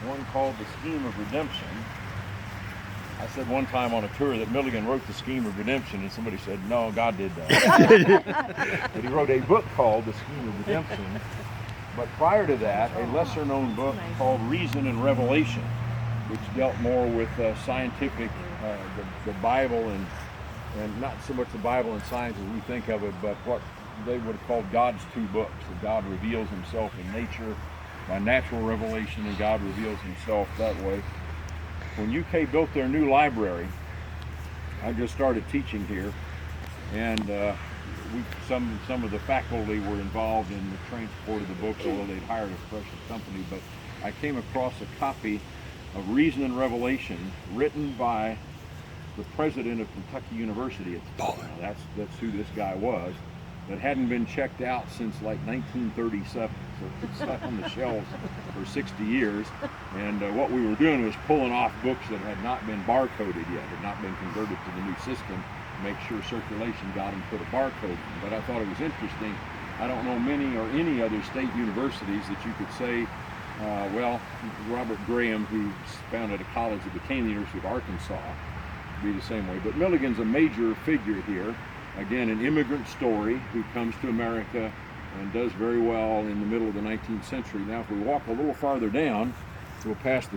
one called The Scheme of Redemption. I said one time on a tour that Milligan wrote The Scheme of Redemption, and somebody said, no, God did that. But he wrote a book called The Scheme of Redemption. But prior to that, a lesser known book called Reason and Revelation, which dealt more with scientific, the Bible, and not so much the Bible and science as we think of it, but what they would have called God's two books. That God reveals himself in nature by natural revelation, and God reveals himself that way. When UK built their new library, I just started teaching here, and some of the faculty were involved in the transport of the books, although they'd hired a professional company. But I came across a copy of Reason and Revelation written by the president of Kentucky University at the time. Now, that's who this guy was. That hadn't been checked out since like 1937, so it's sat on the shelves for 60 years. And what we were doing was pulling off books that had not been barcoded yet, had not been converted to the new system, make sure circulation got them, put a barcode in. But I thought it was interesting. I don't know many or any other state universities that you could say, well, Robert Graham, who founded a college that became the University of Arkansas, would be the same way. But Milligan's a major figure here. Again, an immigrant story who comes to America and does very well in the middle of the 19th century. Now, if we walk a little farther down, we'll pass the